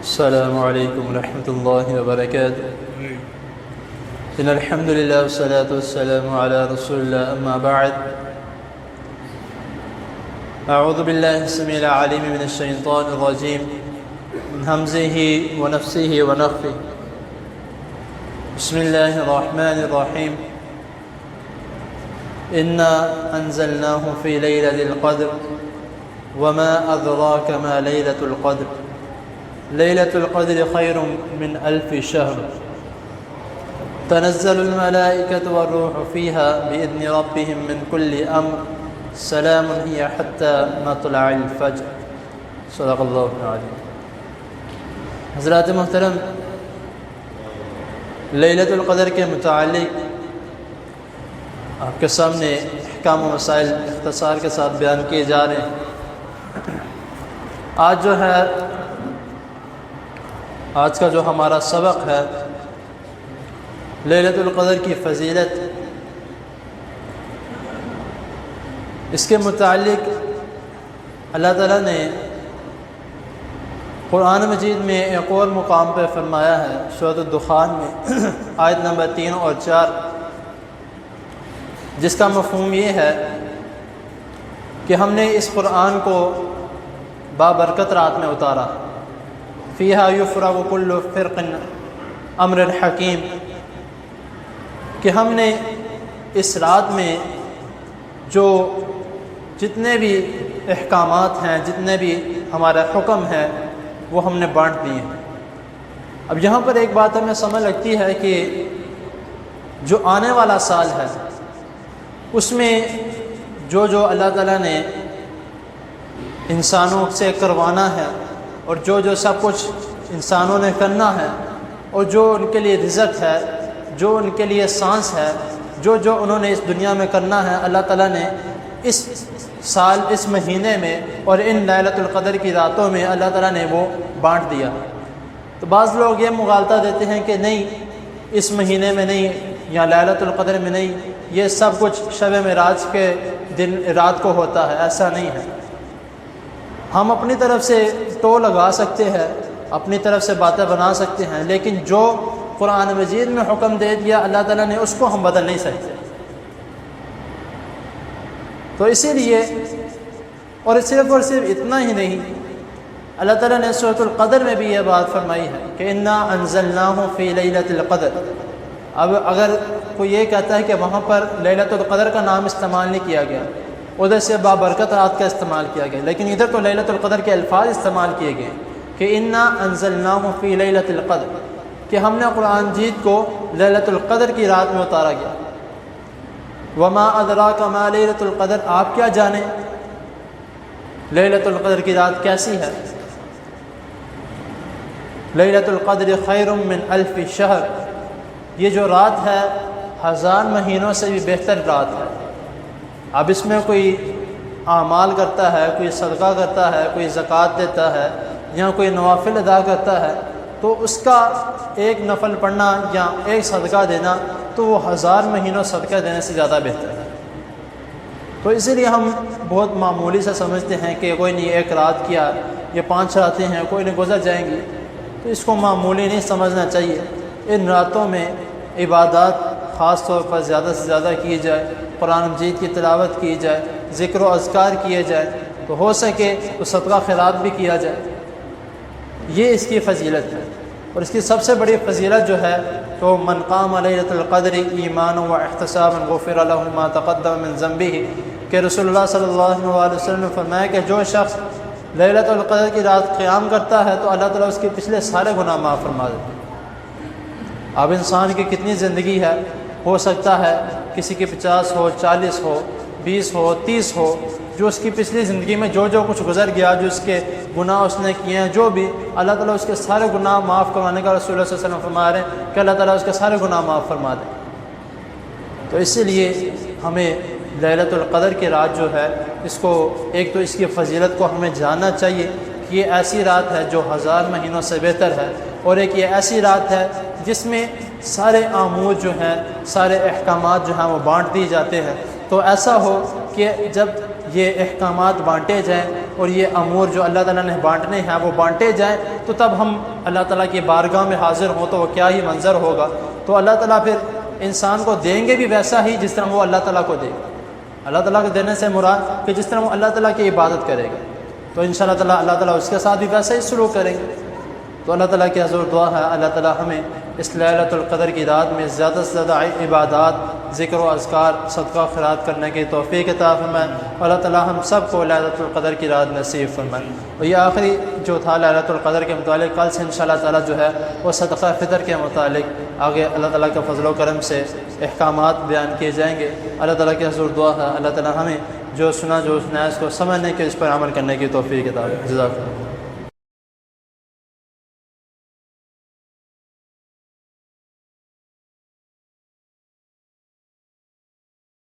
السلام عليكم ورحمة الله وبركاته. إن الحمد لله والصلاة والسلام على رسول الله. أما بعد، أعوذ بالله السميع العليم من الشيطان الرجيم من همزه ونفسه ونفخه. بسم الله الرحمن الرحيم. إنا أنزلناه في ليلة القدر وما أدراك ما ليلة القدر. ليلة القدر خير من 1000 شهر. تنزل الملائكة والروح فيها بإذن ربهم من كل أمر. سلام هي حتى مطلع الفجر. صدق اللہ العظیم. حضرات محترم، لیلۃ القدر کے متعلق آپ کے سامنے احکام و مسائل اختصار کے ساتھ بیان کیے جا رہے ہیں. آج کا جو ہمارا سبق ہے لیلۃ القدر کی فضیلت، اس کے متعلق اللہ تعالیٰ نے قرآن مجید میں ایک اور مقام پہ فرمایا ہے، سورۃ الدخان میں آیت نمبر 3 اور 4، جس کا مفہوم یہ ہے کہ ہم نے اس قرآن کو بابرکت رات میں اتارا. فیہا یفرغ کل فرق امر الحکیم، کہ ہم نے اس رات میں جو جتنے بھی احکامات ہیں، جتنے بھی ہمارا حکم ہے، وہ ہم نے بانٹ دیے ہیں. اب یہاں پر ایک بات ہمیں سمجھ لگتی ہے کہ جو آنے والا سال ہے اس میں جو اللہ تعالیٰ نے انسانوں سے کروانا ہے، اور جو سب کچھ انسانوں نے کرنا ہے، اور جو ان کے لیے رزق ہے، جو ان کے لیے سانس ہے، جو انہوں نے اس دنیا میں کرنا ہے، اللہ تعالیٰ نے اس سال، اس مہینے میں اور ان لیلۃ القدر کی راتوں میں اللہ تعالیٰ نے وہ بانٹ دیا. تو بعض لوگ یہ مغالطہ دیتے ہیں کہ نہیں، اس مہینے میں نہیں یا لیلۃ القدر میں نہیں، یہ سب کچھ شب معراج کے دن رات کو ہوتا ہے. ایسا نہیں ہے. ہم اپنی طرف سے ٹو لگا سکتے ہیں، اپنی طرف سے باتیں بنا سکتے ہیں، لیکن جو قرآن مجید میں حکم دے دیا اللہ تعالیٰ نے، اس کو ہم بدل نہیں سکتے. تو اسی لیے اور صرف اتنا ہی نہیں، اللہ تعالیٰ نے سورۃ القدر میں بھی یہ بات فرمائی ہے کہ انا انزلناہ فی لیلۃ القدر. اب اگر کوئی یہ کہتا ہے کہ وہاں پر لیلۃ القدر کا نام استعمال نہیں کیا گیا، ادھر سے بابرکت رات کا استعمال کیا گیا، لیکن ادھر تو لیلۃ القدر کے الفاظ استعمال کیے گئے کہ انا انزلناہ فی لیلۃ القدر، کہ ہم نے قرآن مجید کو لیلۃ القدر کی رات میں اتارا گیا. وما ادراک ما لیلۃ القدر، آپ کیا جانیں لیلۃ القدر کی رات کیسی ہے. لیلۃ القدر خیر من 1000 شہر، یہ جو رات ہے 1000 مہینوں سے بھی بہتر رات ہے. اب اس میں کوئی اعمال کرتا ہے، کوئی صدقہ کرتا ہے، کوئی زکوٰۃ دیتا ہے، یا کوئی نوافل ادا کرتا ہے، تو اس کا ایک نفل پڑھنا یا ایک صدقہ دینا تو وہ 1000 مہینوں صدقہ دینے سے زیادہ بہتر ہے. تو اسی لیے ہم بہت معمولی سے سمجھتے ہیں کہ کوئی نہیں، ایک رات کیا، یہ 5 راتیں ہیں، کوئی نہیں گزر جائیں گی. تو اس کو معمولی نہیں سمجھنا چاہیے. ان راتوں میں عبادات خاص طور پر زیادہ سے زیادہ کی جائے، قرآن مجید کی تلاوت کی جائے، ذکر و اذکار کیے جائے، تو ہو سکے تو صدقہ خیرات بھی کیا جائے. یہ اس کی فضیلت ہے. اور اس کی سب سے بڑی فضیلت جو ہے تو من قام لیلۃ القدر ایمانا و احتسابا غفر له ما تقدم من ذنبه، کہ رسول اللہ صلی اللہ علیہ وسلم نے فرمایا کہ جو شخص لیلۃ القدر کی رات قیام کرتا ہے تو اللہ تعالیٰ اس کے پچھلے سارے گناہ معاف فرما دیتے ہیں. اب انسان کی کتنی زندگی ہے، ہو سکتا ہے کسی کی 50 ہو، 40 ہو، 20 ہو، 30 ہو، جو اس کی پچھلی زندگی میں جو کچھ گزر گیا، جو اس کے گناہ اس نے کیے ہیں، جو بھی، اللہ تعالیٰ اس کے سارے گناہ معاف کروانے کا رسول اللہ صلی اللہ علیہ وسلم فرما رہے ہیں کہ اللہ تعالیٰ اس کے سارے گناہ معاف فرما دیں. تو اسی لیے ہمیں لیلۃ القدر کی رات جو ہے، اس کو ایک تو اس کی فضیلت کو ہمیں جاننا چاہیے کہ یہ ایسی رات ہے جو 1000 مہینوں سے بہتر ہے، اور ایک یہ ایسی رات ہے جس میں سارے آمور جو ہیں، سارے احکامات جو ہیں وہ بانٹ دیے جاتے ہیں. تو ایسا ہو کہ جب یہ احکامات بانٹے جائیں اور یہ امور جو اللہ تعالیٰ نے بانٹنے ہیں وہ بانٹے جائیں، تو تب ہم اللہ تعالیٰ کی بارگاہ میں حاضر ہوں تو وہ کیا ہی منظر ہوگا۔ تو اللہ تعالیٰ پھر انسان کو دیں گے بھی ویسا ہی جس طرح وہ اللہ تعالیٰ کو دے گا۔ اللہ تعالیٰ کو دینے سے مراد کہ جس طرح وہ اللہ تعالیٰ کی عبادت کرے گا، تو انشاءاللہ تعالیٰ اللہ تعالیٰ اس کے ساتھ بھی ویسا ہی سلوک کریں گے۔ تو اللہ تعالیٰ کی حضور دعا ہے اللہ تعالیٰ ہمیں اس لیلۃ القدر کی رات میں زیادہ سے زیادہ عبادات، ذکر و اذکار، صدقہ خیرات کرنے کی توفیق عطا فرمائے۔ اللہ تعالیٰ ہم سب کو لیلۃ القدر کی رات نصیب فرمائے۔ اور یہ آخری جو تھا لیلۃ القدر کے متعلق، کل سے انشاءاللہ تعالیٰ جو ہے وہ صدقہ فطر کے متعلق آگے اللہ تعالیٰ کے فضل و کرم سے احکامات بیان کیے جائیں گے۔ اللہ تعالیٰ کی حضور دعا ہے اللہ تعالیٰ ہمیں جو سنا جو سنا ہے اس کو سمجھنے کے، اس پر عمل کرنے کی توفیق عطا فرمائے۔ جزاک اللہ۔